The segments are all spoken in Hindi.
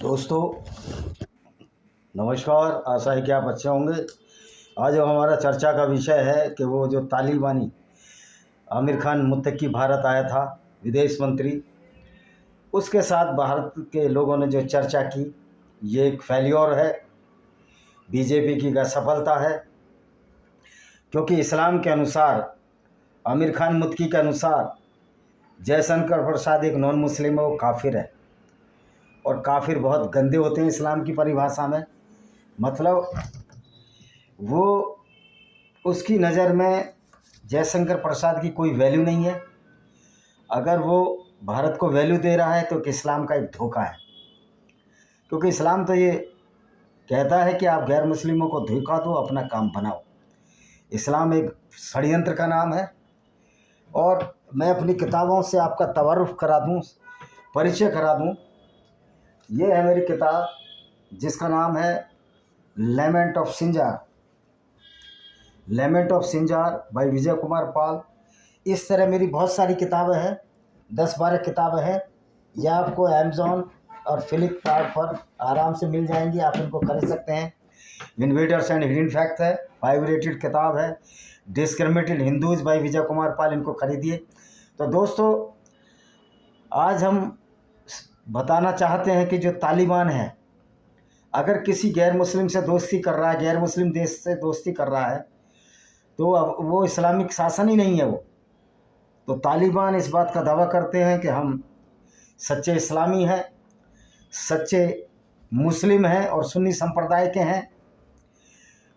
दोस्तों नमस्कार। आशा है कि आप अच्छे होंगे। आज जो हमारा चर्चा का विषय है कि वो जो तालिबानी आमिर खान मुत्तकी भारत आया था विदेश मंत्री, उसके साथ भारत के लोगों ने जो चर्चा की, ये एक फेल्योर है, बीजेपी की असफलता है। क्योंकि इस्लाम के अनुसार, आमिर खान मुत्तकी के अनुसार, जयशंकर प्रसाद एक नॉन मुस्लिम है, वो काफिर है। और काफिर बहुत गंदे होते हैं इस्लाम की परिभाषा में। मतलब वो, उसकी नज़र में जयशंकर प्रसाद की कोई वैल्यू नहीं है। अगर वो भारत को वैल्यू दे रहा है तो इस्लाम का एक धोखा है। क्योंकि इस्लाम तो ये कहता है कि आप गैर मुस्लिमों को धोखा दो, अपना काम बनाओ। इस्लाम एक षड्यंत्र का नाम है। और मैं अपनी किताबों से आपका तवरुफ़ करा दूँ, परिचय करा दूँ। ये है मेरी किताब जिसका नाम है lament of Sinjar, lament of Sinjar by Vijay Kumar Pal. इस तरह मेरी बहुत सारी किताबें हैं, 10-12 किताबें हैं। ये आपको अमेज़ॉन और फ्लिपकार्ट पर आराम से मिल जाएंगी, आप इनको खरीद सकते हैं। इन्वेडर्स एंड हिडन फैक्ट है, 5 रेटेड किताब है। Discriminated Hindus bye Vijay Kumar पाल, इनको खरीदिए। तो दोस्तों, आज हम बताना चाहते हैं कि जो तालिबान है, अगर किसी गैर मुस्लिम से दोस्ती कर रहा है, गैर मुस्लिम देश से दोस्ती कर रहा है, तो अब वो इस्लामिक शासन ही नहीं है वो। तो तालिबान इस बात का दावा करते हैं कि हम सच्चे इस्लामी हैं, सच्चे मुस्लिम हैं और सुन्नी संप्रदाय के हैं।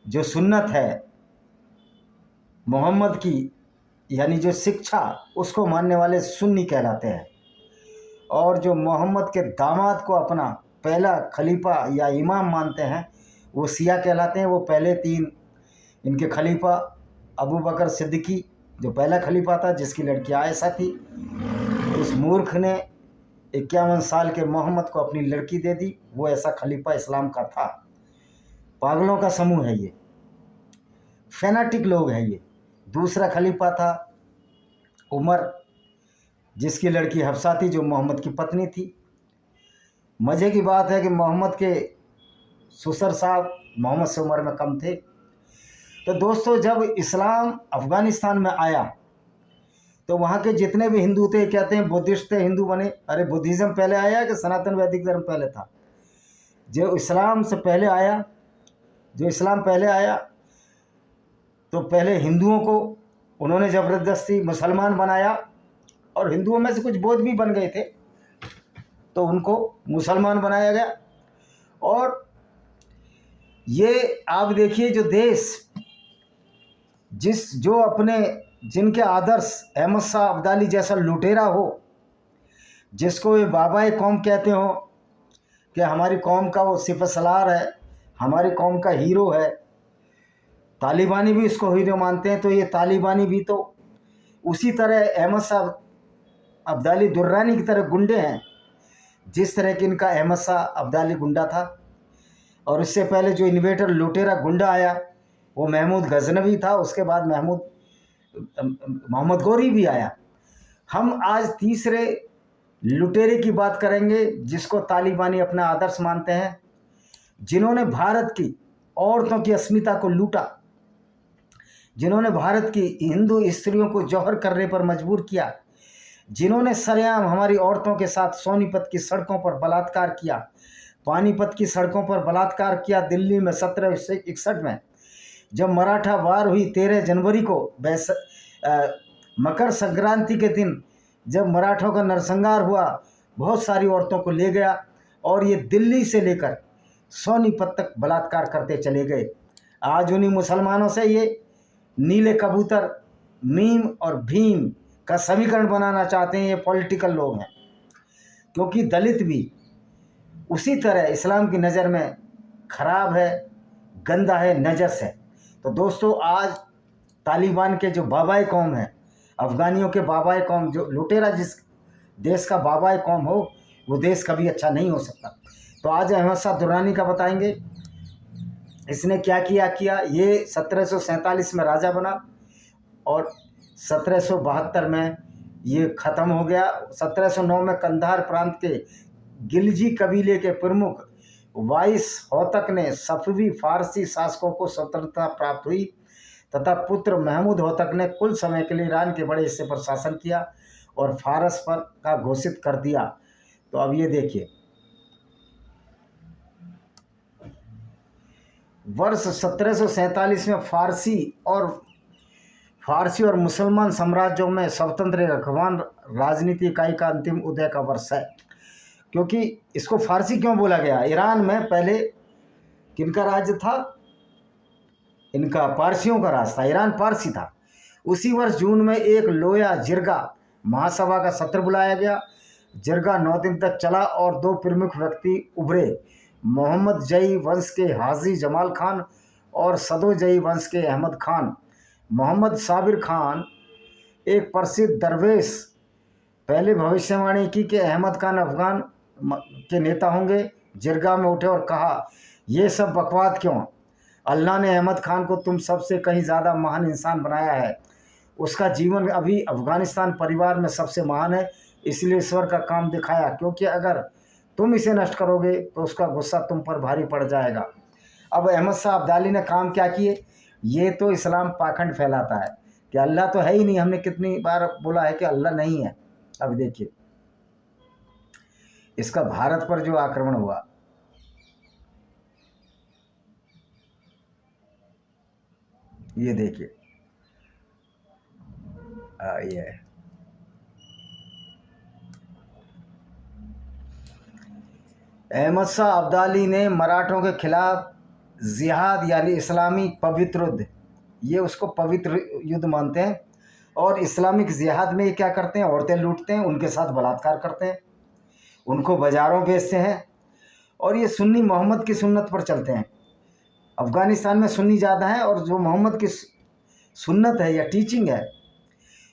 जो सुन्नत है मोहम्मद की, यानी जो शिक्षा, उसको मानने वाले सुन्नी कहलाते हैं। और जो मोहम्मद के दामाद को अपना पहला खलीफा या इमाम मानते हैं, वो शिया कहलाते हैं। वो पहले 3 इनके खलीफा, अबू बकर सिद्दीकी जो पहला खलीफा था, जिसकी लड़की आयशा थी, उस मूर्ख ने 51 साल के मोहम्मद को अपनी लड़की दे दी। वो ऐसा खलीफा इस्लाम का था। पागलों का समूह है ये, फैनाटिक लोग हैं ये। दूसरा खलीफा था उमर, जिसकी लड़की हफ्सा थी, जो मोहम्मद की पत्नी थी। मज़े की बात है कि मोहम्मद के ससुर साहब मोहम्मद से उम्र में कम थे। तो दोस्तों, जब इस्लाम अफ़गानिस्तान में आया तो वहाँ के जितने भी हिंदू थे, कहते हैं बुद्धिस्ट थे, हिंदू बने। अरे बुद्धिज़्म पहले आया कि सनातन वैदिक धर्म पहले था? जो इस्लाम से पहले आया, जो इस्लाम पहले आया, तो पहले हिंदुओं को उन्होंने ज़बरदस्ती मुसलमान बनाया। और हिंदुओं में से कुछ बौद्ध भी बन गए थे, तो उनको मुसलमान बनाया गया। और ये आप देखिए, जो देश जो अपने, जिनके आदर्श अहमद शाह अब्दाली जैसा लुटेरा हो, जिसको ये बाबाए कौम कहते हो कि हमारी कौम का वो सिपह सलार है, हमारी कौम का हीरो है, तालिबानी भी इसको हीरो मानते हैं। तो ये तालिबानी भी तो उसी तरह अहमद शाह अब्दाली दुर्रानी की तरह गुंडे हैं, जिस तरह कि इनका अहमद शाह अब्दाली गुंडा था। और इससे पहले जो इन्वेटर लुटेरा गुंडा आया, वो महमूद गजनवी था। उसके बाद मोहम्मद गौरी भी आया। हम आज तीसरे लुटेरे की बात करेंगे, जिसको तालिबानी अपना आदर्श मानते हैं, जिन्होंने भारत की औरतों की अस्मिता को लूटा, जिन्होंने भारत की हिंदू स्त्रियों को जौहर करने पर मजबूर किया, जिन्होंने सरेआम हमारी औरतों के साथ सोनीपत की सड़कों पर बलात्कार किया, पानीपत की सड़कों पर बलात्कार किया। दिल्ली में 1761 में जब मराठा वार हुई, 13 जनवरी को मकर संक्रांति के दिन जब मराठों का नरसंहार हुआ, बहुत सारी औरतों को ले गया और ये दिल्ली से लेकर सोनीपत तक बलात्कार करते चले गए। आज उन्हीं मुसलमानों से ये नीले कबूतर, मीम और भीम का समीकरण बनाना चाहते हैं। ये पॉलिटिकल लोग हैं, क्योंकि दलित भी उसी तरह इस्लाम की नज़र में खराब है, गंदा है, नजस है। तो दोस्तों, आज तालिबान के जो बाबाए कौम है, अफ़गानियों के बाबाए कौम, जो लुटेरा जिस देश का बाबाए कौम हो, वो देश कभी अच्छा नहीं हो सकता। तो आज अहमद शाह दुर्रानी का बताएंगे, इसने क्या किया। ये 1747 में राजा बना और 1772 में ये ख़त्म हो गया। 1709 में कंधार प्रांत के गिलजी कबीले के प्रमुख वाइस होतक ने सफवी फारसी शासकों को स्वतंत्रता प्राप्त हुई तथा पुत्र महमूद होतक ने कुल समय के लिए ईरान के बड़े हिस्से पर शासन किया और फारस पर का घोषित कर दिया। तो अब ये देखिए, वर्ष 1747 में फारसी और मुसलमान साम्राज्यों में स्वतंत्र अफगान राजनीति इकाई का अंतिम उदय का वर्ष है। क्योंकि इसको फारसी क्यों बोला गया? ईरान में पहले किनका राज्य था? इनका पारसियों का राज था, ईरान पारसी था। उसी वर्ष जून में एक लोया जिरगा महासभा का सत्र बुलाया गया। जिरगा 9 दिन तक चला और 2 प्रमुख व्यक्ति उभरे, मोहम्मद जई वंश के हाजी जमाल खान और सदो जई वंश के अहमद खान। मोहम्मद साबिर खान एक प्रसिद्ध दरवेश पहले भविष्यवाणी की कि अहमद खान अफगान के नेता होंगे। जिरगा में उठे और कहा, ये सब बकवाद क्यों? अल्लाह ने अहमद खान को तुम सबसे कहीं ज़्यादा महान इंसान बनाया है। उसका जीवन अभी अफगानिस्तान परिवार में सबसे महान है, इसलिए ईश्वर का काम दिखाया, क्योंकि अगर तुम इसे नष्ट करोगे तो उसका गुस्सा तुम पर भारी पड़ जाएगा। अब अहमद शाह अब्दाली ने काम क्या किए? ये तो इस्लाम पाखंड फैलाता है कि अल्लाह तो है ही नहीं। हमने कितनी बार बोला है कि अल्लाह नहीं है। अब देखिए, इसका भारत पर जो आक्रमण हुआ, ये देखिए, ये है। अहमद शाह अब्दाली ने मराठों के खिलाफ जिहाद यानी इस्लामी पवित्र युद्ध, ये उसको पवित्र युद्ध मानते हैं। और इस्लामिक जिहाद में ये क्या करते हैं? औरतें लूटते हैं, उनके साथ बलात्कार करते हैं, उनको बाज़ारों बेचते हैं, और ये सुन्नी मोहम्मद की सुन्नत पर चलते हैं। अफ़गानिस्तान में सुन्नी ज़्यादा है, और जो मोहम्मद की सुन्नत है या टीचिंग है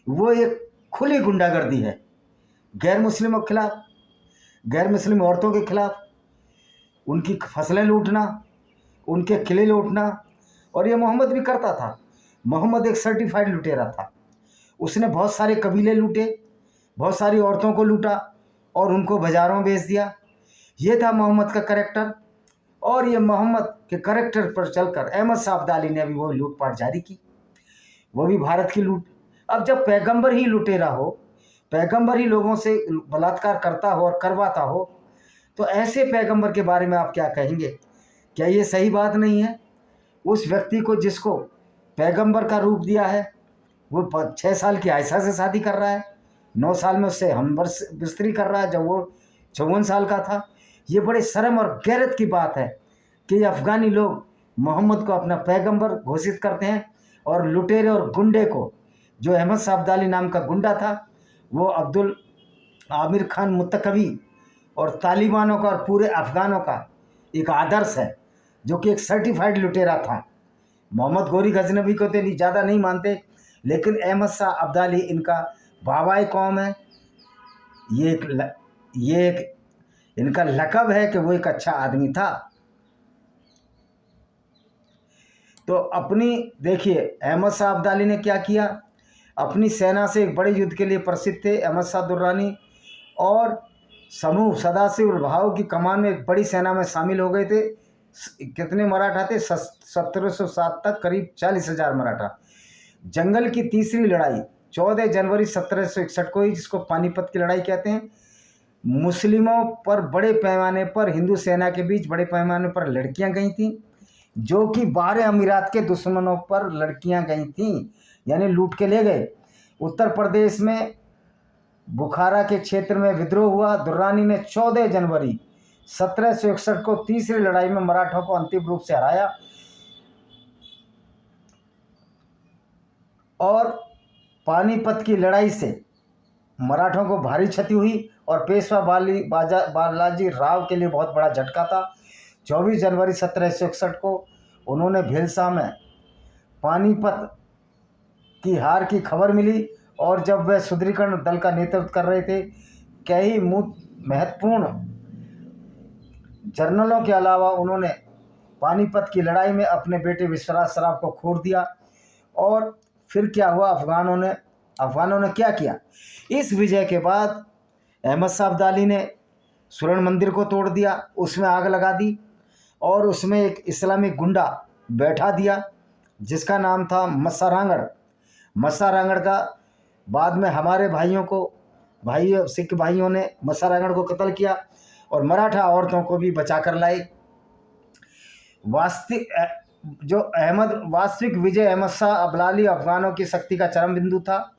वो एक खुली गुंडागर्दी है। गैर मुस्लिमों के खिलाफ, गैर मुस्लिम औरतों के खिलाफ उनकी फसलें लूटना, उनके किले लूटना। और ये मोहम्मद भी करता था। मोहम्मद एक सर्टिफाइड लुटेरा था। उसने बहुत सारे कबीले लूटे, बहुत सारी औरतों को लूटा और उनको बाज़ारों में बेच दिया। ये था मोहम्मद का करैक्टर। और ये मोहम्मद के करैक्टर पर चलकर अहमद शाह अब्दाली ने अभी वो लूटपाट जारी की, वो भी भारत की लूट। अब जब पैगंबर ही लुटेरा हो, पैगंबर ही लोगों से बलात्कार करता हो और करवाता हो, तो ऐसे पैगंबर के बारे में आप क्या कहेंगे? क्या ये सही बात नहीं है? उस व्यक्ति को जिसको पैगंबर का रूप दिया है, वो 6 साल की आयशा से शादी कर रहा है, 9 साल में उससे हमबर्स बिस्तरी कर रहा है जब वो 54 साल का था। ये बड़े शर्म और गैरत की बात है कि अफ़गानी लोग मोहम्मद को अपना पैगंबर घोषित करते हैं, और लुटेरे और गुंडे को, जो अहमद शाह अब्दाली नाम का गुंडा था, वो अब्दुल आमिर खान मुत्तकवी और तालिबानों का और पूरे अफ़गानों का एक आदर्श है, जो कि एक सर्टिफाइड लुटेरा था। मोहम्मद गोरी गजनबी को तो ज़्यादा नहीं मानते, लेकिन अहमद शाह अब्दाली इनका बाबाए कौम है। ये एक इनका लक़ब है कि वो एक अच्छा आदमी था। तो अपनी देखिए, अहमद शाह अब्दाली ने क्या किया? अपनी सेना से एक बड़े युद्ध के लिए प्रसिद्ध थे अहमद शाह दुर्रानी, और समूह सदाशिव भाव की कमान में एक बड़ी सेना में शामिल हो गए थे। कितने मराठा थे? 1707 तक करीब 40,000 मराठा। जंगल की तीसरी लड़ाई 14 जनवरी 1761 को ही, जिसको पानीपत की लड़ाई कहते हैं, मुस्लिमों पर बड़े पैमाने पर, हिंदू सेना के बीच बड़े पैमाने पर लड़कियां गई थीं, जो कि 12 अमीरात के दुश्मनों पर लड़कियां गई थीं, यानी लूट के ले गए। उत्तर प्रदेश में बुखारा के क्षेत्र में विद्रोह हुआ। दुर्रानी ने 14 जनवरी 1761 को तीसरी लड़ाई में मराठों को अंतिम रूप से हराया, और पानीपत की लड़ाई से मराठों को भारी क्षति हुई और पेशवा बालाजी राव के लिए बहुत बड़ा झटका था। 24 जनवरी 1761 को उन्होंने भेलसा में पानीपत की हार की खबर मिली, और जब वह सुदृढ़ीकरण दल का नेतृत्व कर रहे थे, कई महत्वपूर्ण जनरलों के अलावा उन्होंने पानीपत की लड़ाई में अपने बेटे विश्वनाथ सराफ को खो दिया। और फिर क्या हुआ? अफ़गानों ने क्या किया? इस विजय के बाद अहमद शाह अब्दाली ने स्वर्ण मंदिर को तोड़ दिया, उसमें आग लगा दी और उसमें एक इस्लामिक गुंडा बैठा दिया जिसका नाम था मस्सा रांगड़। मस्सा रांगड़ का बाद में हमारे सिख भाइयों ने मस्सा रांगड़ को कत्ल किया और मराठा औरतों को भी बचा कर लाए। वास्तविक विजय अहमद शाह अब्दाली अफगानों की शक्ति का चरम बिंदु था।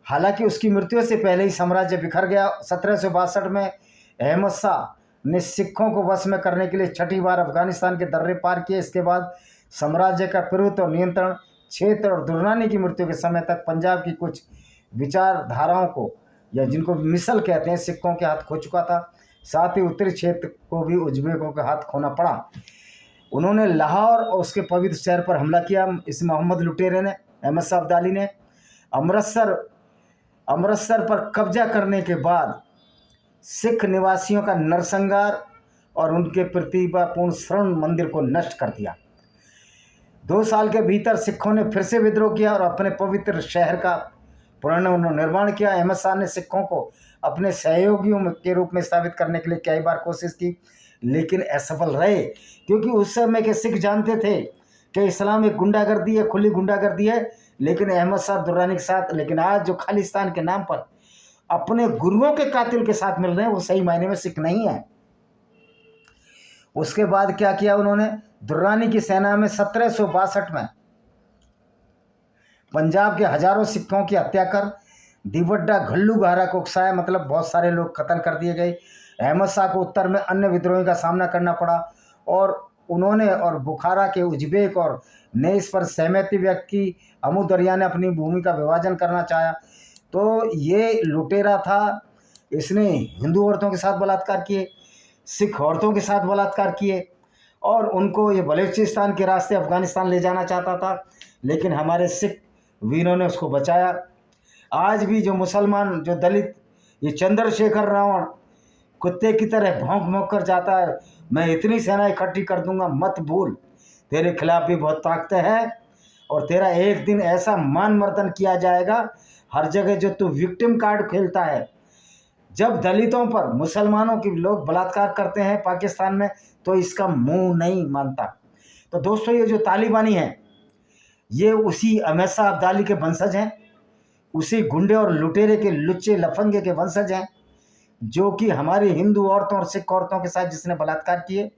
हालांकि उसकी मृत्यु से पहले ही साम्राज्य बिखर गया। 1762 में अहमद शाह ने सिखों को वश में करने के लिए छठी बार अफगानिस्तान के दर्रे पार किए। इसके बाद साम्राज्य का प्रभुत्व और नियंत्रण क्षेत्र और दुर्रानी की मृत्यु के समय तक पंजाब की कुछ विचारधाराओं को, या जिनको मिसल कहते हैं, सिखों के हाथ खो चुका था। साथ ही उत्तरी क्षेत्र को भी उज्बेकों के हाथ खोना पड़ा। उन्होंने लाहौर और उसके पवित्र शहर पर हमला किया। इस मोहम्मद लुटेरे ने, अहमद शाह अब्दाली ने अमृतसर पर कब्जा करने के बाद सिख निवासियों का नरसंहार और उनके प्रतिभापूर्ण स्वर्ण मंदिर को नष्ट कर दिया। 2 साल के भीतर सिखों ने फिर से विद्रोह किया और अपने पवित्र शहर का पुनर्निर्माण किया। अहमद शाह ने सिखों को अपने सहयोगियों के रूप में स्थापित करने के लिए कई बार कोशिश की, लेकिन असफल रहे, क्योंकि उस समय के सिख जानते थे कि इस्लाम एक गुंडागर्दी है, खुली गुंडागर्दी है। लेकिन अहमद शाह दुर्रानी के साथ, लेकिन आज जो खालिस्तान के नाम पर अपने गुरुओं के कातिल के साथ मिल रहे हैं, वो सही मायने में सिख नहीं है। उसके बाद क्या किया उन्होंने? दुर्रानी की सेना में 1762 में पंजाब के हजारों सिखों की हत्या कर दिवड्डा घल्लू गहरा को उकसाया, मतलब बहुत सारे लोग कत्ल कर दिए गए। अहमद शाह को उत्तर में अन्य विद्रोहियों का सामना करना पड़ा और उन्होंने और बुखारा के उज्बेक और ने इस पर सहमति व्यक्त की। अमू दरिया ने अपनी भूमि का विभाजन करना चाहा। तो ये लुटेरा था, इसने हिंदू औरतों के साथ बलात्कार किए, सिख औरतों के साथ बलात्कार किए और उनको ये बलूचिस्तान के रास्ते अफगानिस्तान ले जाना चाहता था, लेकिन हमारे सिख वीरों ने उसको बचाया। आज भी जो मुसलमान, जो दलित, ये चंद्रशेखर रावण कुत्ते की तरह भौंक भौंक कर जाता है, मैं इतनी सेना इकट्ठी कर दूंगा, मत भूल, तेरे खिलाफ भी बहुत ताकतें हैं और तेरा एक दिन ऐसा मान मर्दन किया जाएगा हर जगह। जो तू विक्टिम कार्ड खेलता है, जब दलितों पर मुसलमानों के लोग बलात्कार करते हैं पाकिस्तान में, तो इसका मुंह नहीं मानता। तो दोस्तों, ये जो तालिबानी हैं, ये उसी अहमद शाह अब्दाली के वंशज हैं, उसी गुंडे और लुटेरे के लुच्चे लफंगे के वंशज हैं, जो कि हमारी हिंदू औरतों और सिख औरतों के साथ जिसने बलात्कार किए।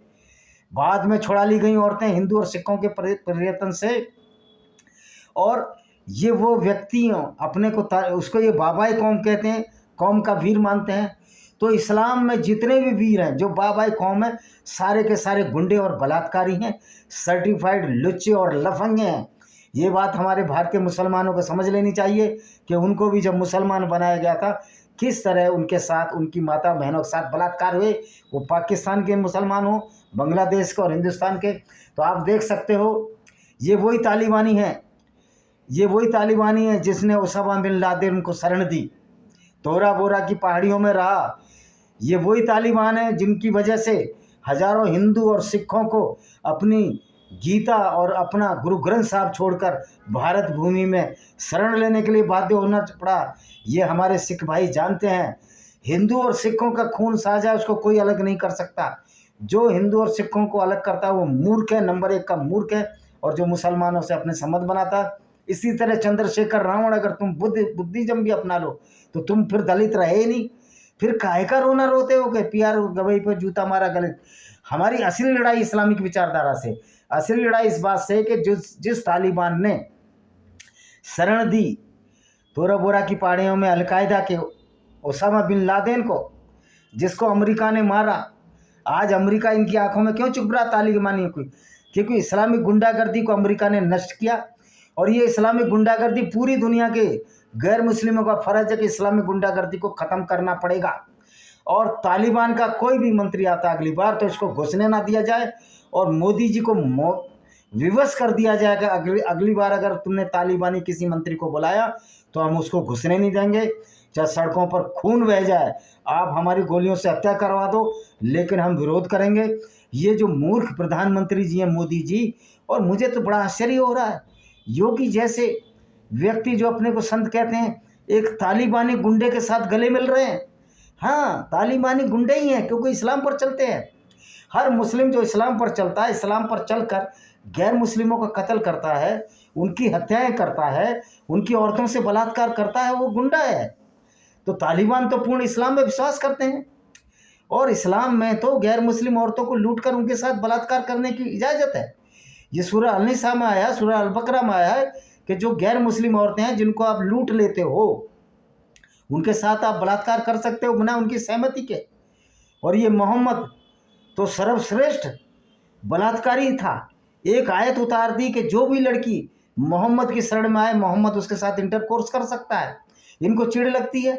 बाद में छुड़ा ली गई औरतें हिंदू और सिखों के प्रयत्न से। और ये वो व्यक्ति अपने को उसको ये बाबाई कौम कहते हैं, कौम का वीर मानते हैं। तो इस्लाम में जितने भी वीर हैं, जो बाबाई कौम है, सारे के सारे गुंडे और बलात्कारी हैं, सर्टिफाइड लुच्चे और लफंगे हैं। ये बात हमारे भारतीय मुसलमानों को समझ लेनी चाहिए कि उनको भी जब मुसलमान बनाया गया था, किस तरह उनके साथ, उनकी माता बहनों के साथ बलात्कार हुए, वो पाकिस्तान के मुसलमान हो, बांग्लादेश के और हिंदुस्तान के। तो आप देख सकते हो, ये वही तालिबानी है जिसने ओसामा बिन लादेन को शरण दी, तोरा बोरा की पहाड़ियों में रहा। ये वही तालिबान है जिनकी वजह से हजारों हिंदू और सिखों को अपनी गीता और अपना गुरु ग्रंथ साहब छोड़कर भारत भूमि में शरण लेने के लिए बाध्य होना पड़ा। ये हमारे सिख भाई जानते हैं, हिंदू और सिखों का खून साझा, उसको कोई अलग नहीं कर सकता। जो हिंदू और सिखों को अलग करता है वो मूर्ख है, नंबर 1 का मूर्ख है, और जो मुसलमानों से अपने संबंध बनाता है। इसी तरह चंद्रशेखर रावण, अगर तुम बुद्धिज्म भी अपना लो तो तुम फिर दलित रहे ही नहीं। फिर काहे का रोना रोते हो कि पीआर गवई पर जूता मारा गलत। हमारी असली लड़ाई इस्लामिक विचारधारा से, असली लड़ाई इस बात से कि जिस तालिबान ने शरण दी तोरा बोरा की पहाड़ियों में अलकायदा के ओसामा बिन लादेन को, जिसको अमेरिका ने मारा, आज अमेरिका इनकी आंखों में क्यों चुप रहा तालिबानी को? क्योंकि इस्लामिक गुंडागर्दी को अमेरिका ने नष्ट किया। और ये इस्लामिक गुंडागर्दी पूरी दुनिया के गैर मुस्लिमों का फर्ज है कि इस्लामिक गुंडागर्दी को ख़त्म करना पड़ेगा। और तालिबान का कोई भी मंत्री आता अगली बार तो इसको घुसने ना दिया जाए और मोदी जी को विवश कर दिया जाएगा। अगली बार अगर तुमने तालिबानी किसी मंत्री को बुलाया तो हम उसको घुसने नहीं देंगे, चाहे सड़कों पर खून बह जाए, आप हमारी गोलियों से हत्या करवा दो, लेकिन हम विरोध करेंगे। ये जो मूर्ख प्रधानमंत्री जी हैं, मोदी जी, और मुझे तो बड़ा आश्चर्य हो रहा है, योगी जैसे व्यक्ति जो अपने को संत कहते हैं, एक तालिबानी गुंडे के साथ गले मिल रहे हैं। हाँ, तालिबानी गुंडे ही हैं, क्योंकि इस्लाम पर चलते हैं। हर मुस्लिम जो इस्लाम पर चलता है, इस्लाम पर चलकर गैर मुस्लिमों का कत्ल करता है, उनकी हत्याएं करता है, उनकी औरतों से बलात्कार करता है, वो गुंडा है। तो तालिबान तो पूर्ण इस्लाम में विश्वास करते हैं, और इस्लाम में तो गैर मुस्लिम औरतों को लूट कर उनके साथ बलात्कार करने की इजाज़त है। ये सूरह अल-निसा में आया, सूरह अल-बकरा में आया है कि जो गैर मुस्लिम औरतें हैं जिनको आप लूट लेते हो, उनके साथ आप बलात्कार कर सकते हो बिना उनकी सहमति के। और ये मोहम्मद तो सर्वश्रेष्ठ बलात्कारी था। एक आयत उतार दी कि जो भी लड़की मोहम्मद की शरण में आए, मोहम्मद उसके साथ इंटरकोर्स कर सकता है। इनको चिढ़ लगती है।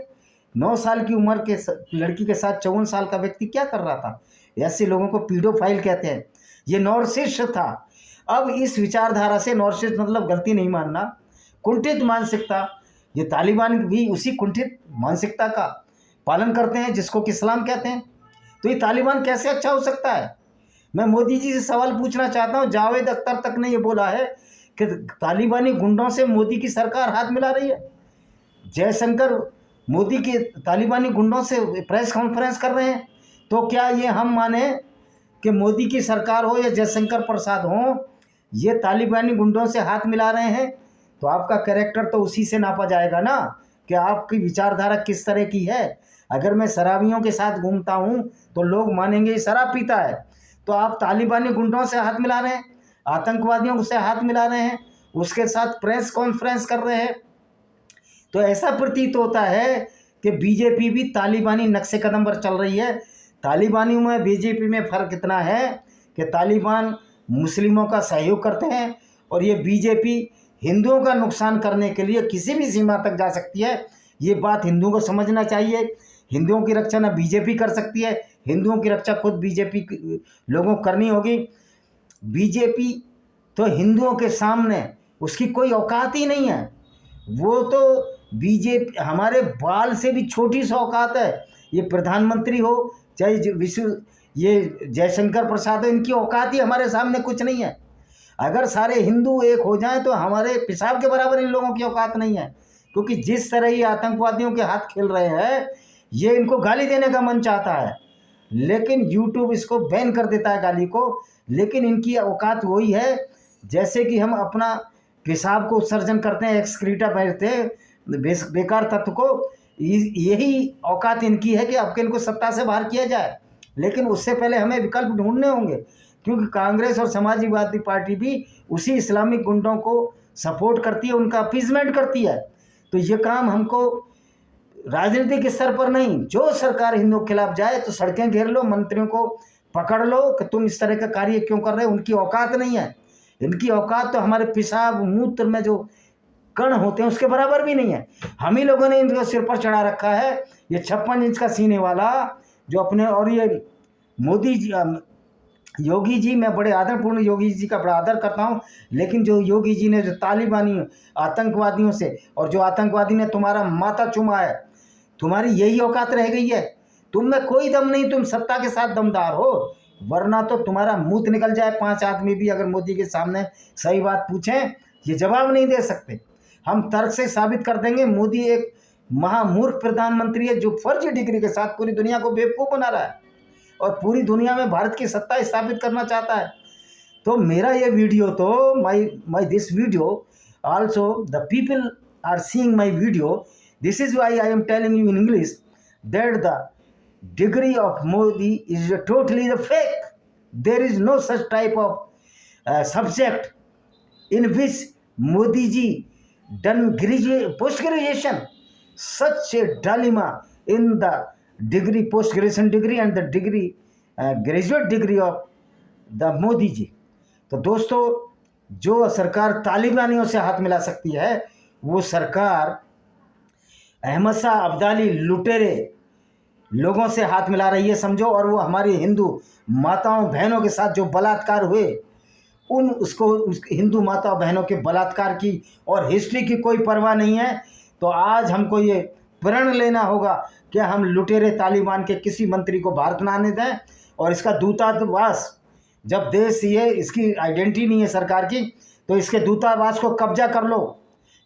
9 साल की उम्र के लड़की के साथ 54 साल का व्यक्ति क्या कर रहा था? ऐसे लोगों को पीडोफाइल कहते हैं। ये नॉर्सिस्ट था। अब इस विचारधारा से, नॉर्सिस्ट मतलब गलती नहीं मानना, कुंठित मानसिकता, ये तालिबान भी उसी कुंठित मानसिकता का पालन करते हैं जिसको कि इस्लाम कहते हैं। तो ये तालिबान कैसे अच्छा हो सकता है? मैं मोदी जी से सवाल पूछना चाहता हूँ। जावेद अख्तर तक ने ये बोला है कि तालिबानी गुंडों से मोदी की सरकार हाथ मिला रही है। जयशंकर मोदी के तालिबानी गुंडों से प्रेस कॉन्फ्रेंस कर रहे हैं। तो क्या ये हम माने कि मोदी की सरकार हो या जयशंकर प्रसाद हो, ये तालिबानी गुंडों से हाथ मिला रहे हैं? तो आपका कैरेक्टर तो उसी से नापा जाएगा ना कि आपकी विचारधारा किस तरह की है। अगर मैं शराबियों के साथ घूमता हूँ तो लोग मानेंगे ये शराब पीता है। तो आप तालिबानी गुंडों से हाथ मिला रहे हैं, आतंकवादियों से हाथ मिला रहे हैं, उसके साथ प्रेस कॉन्फ्रेंस कर रहे हैं। तो ऐसा प्रतीत होता है कि बीजेपी भी तालिबानी नक्शे कदम पर चल रही है। तालिबानी में बीजेपी में फ़र्क इतना है कि तालिबान मुस्लिमों का सहयोग करते हैं, और ये बीजेपी हिंदुओं का नुकसान करने के लिए किसी भी सीमा तक जा सकती है। ये बात हिंदुओं को समझना चाहिए। हिंदुओं की रक्षा ना बीजेपी कर सकती है, हिंदुओं की रक्षा खुद बीजेपी लोगों को करनी होगी। बीजेपी तो हिंदुओं के सामने उसकी कोई औकात ही नहीं है। वो तो बीजेपी हमारे बाल से भी छोटी सी औकात है। ये प्रधानमंत्री हो चाहे ये जयशंकर प्रसाद हो, इनकी औकात ही हमारे सामने कुछ नहीं है। अगर सारे हिंदू एक हो जाएं तो हमारे पेशाब के बराबर इन लोगों की औकात नहीं है। क्योंकि जिस तरह ये आतंकवादियों के हाथ खेल रहे हैं, ये इनको गाली देने का मन चाहता है, लेकिन यूट्यूब इसको बैन कर देता है गाली को। लेकिन इनकी औकात वही है जैसे कि हम अपना पेशाब को उत्सर्जन करते हैं, एक्सक्रीटा बैठते हैं बेकार तत्व को, यही औकात इनकी है कि अब इनको सत्ता से बाहर किया जाए। लेकिन उससे पहले हमें विकल्प ढूंढने होंगे, क्योंकि कांग्रेस और समाजवादी पार्टी भी उसी इस्लामिक गुंडों को सपोर्ट करती है, उनका अपीजमेंट करती है। तो ये काम हमको राजनीतिक स्तर पर नहीं, जो सरकार हिंदुओं के खिलाफ जाए तो सड़कें घेर लो, मंत्रियों को पकड़ लो कि तुम इस तरह का कार्य क्यों कर रहे हो। उनकी औकात नहीं है। इनकी औकात तो हमारे पेशाब मूत्र में जो कण होते हैं उसके बराबर भी नहीं है। हम ही लोगों ने इनको सिर पर चढ़ा रखा है। ये 56 इंच का सीने वाला जो अपने, और ये मोदी जी, योगी जी, मैं बड़े आदरपूर्ण योगी जी का बड़ा आदर करता हूँ, लेकिन जो योगी जी ने जो तालिबानी आतंकवादियों से, और जो आतंकवादी ने तुम्हारा माथा चूमा है, तुम्हारी यही औकात रह गई है। तुम में कोई दम नहीं, तुम सत्ता के साथ दमदार हो, वरना तो तुम्हारा मुंह निकल जाए। 5 आदमी भी अगर मोदी के सामने सही बात पूछें, ये जवाब नहीं दे सकते। हम तर्क से साबित कर देंगे मोदी एक महामूर्ख प्रधानमंत्री है जो फर्जी डिग्री के साथ पूरी दुनिया को बेवकूफ़ बना रहा है और पूरी दुनिया में भारत की सत्ता स्थापित करना चाहता है। तो मेरा ये वीडियो तो my this video also the people are seeing my video, this is why I am telling you in English that the degree of Modi is totally the fake. There is no such type of subject in which Modi ji done post graduation. Such a dilemma in the degree, post graduation degree and the degree graduate degree of the Modi ji. तो दोस्तों, जो सरकार तालिबानियों से हाथ मिला सकती है, वो सरकार अहमद शाह अब्दाली लुटेरे लोगों से हाथ मिला रही है, समझो। और वो हमारी हिंदू माताओं बहनों के साथ जो बलात्कार हुए, उसको हिंदू माता बहनों के बलात्कार की और हिस्ट्री की कोई परवाह नहीं है। तो आज हमको ये प्रण लेना होगा कि हम लुटेरे तालिबान के किसी मंत्री को भारत ना आने दें, और इसका दूतावास, जब देश ये इसकी आइडेंटिटी नहीं है सरकार की, तो इसके दूतावास को कब्जा कर लो।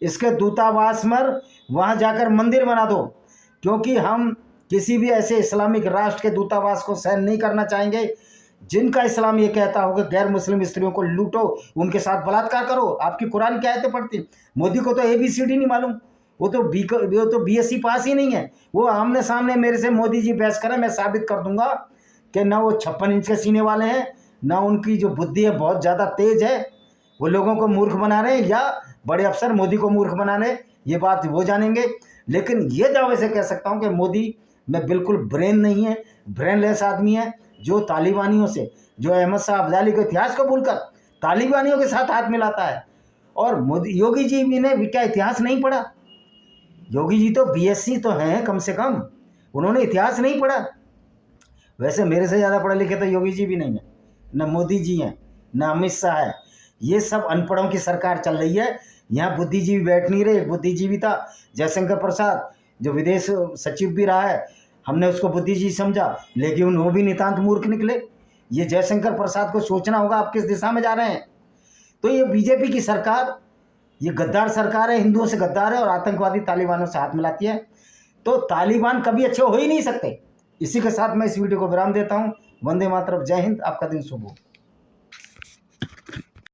इसके दूतावास में वहाँ जाकर मंदिर बना दो, क्योंकि हम किसी भी ऐसे इस्लामिक राष्ट्र के दूतावास को सहन नहीं करना चाहेंगे जिनका इस्लाम ये कहता हो कि गैर मुस्लिम स्त्रियों को लूटो, उनके साथ बलात्कार करो। आपकी कुरान की आयतें पढ़ती। मोदी को तो ABCD नहीं मालूम, वो तो BSc पास ही नहीं है। वो आमने सामने मेरे से मोदी जी बहस करें, मैं साबित कर दूंगा कि ना वो 56 इंच के सीने वाले हैं, ना उनकी जो बुद्धि है बहुत ज़्यादा तेज है। वो लोगों को मूर्ख बना रहे हैं या बड़े अफसर मोदी को मूर्ख बना रहे हैं, ये बात वो जानेंगे। लेकिन ये दावे से कह सकता हूँ कि मोदी में बिल्कुल ब्रेन नहीं है, ब्रेनलेस आदमी है, जो तालिबानियों से, जो अहमद शाह अफजाली के इतिहास को भूलकर तालिबानियों के साथ हाथ मिलाता है। और मोदी योगी जी ने भी क्या इतिहास नहीं पढ़ा? योगी जी तो BSc तो हैं कम से कम, उन्होंने इतिहास नहीं पढ़ा। वैसे मेरे से ज़्यादा पढ़े लिखे तो योगी जी भी नहीं है, न मोदी जी हैं, न अमित शाह है। ये सब अनपढ़ों की सरकार चल रही है। यहाँ बुद्धिजीवी बैठ नहीं रहे। एक बुद्धिजीवी था जयशंकर प्रसाद, जो विदेश सचिव भी रहा है, हमने उसको बुद्धिजीवी समझा, लेकिन वो भी नितांत मूर्ख निकले। ये जयशंकर प्रसाद को सोचना होगा आप किस दिशा में जा रहे हैं। तो ये बीजेपी की सरकार, ये गद्दार सरकार है, हिंदुओं से गद्दार है और आतंकवादी तालिबानों से हाथ मिलाती है। तो तालिबान कभी अच्छे हो ही नहीं सकते। इसी के साथ मैं इस वीडियो को विराम देता हूँ। वंदे मातरम, जय हिंद, आपका दिन शुभ हो।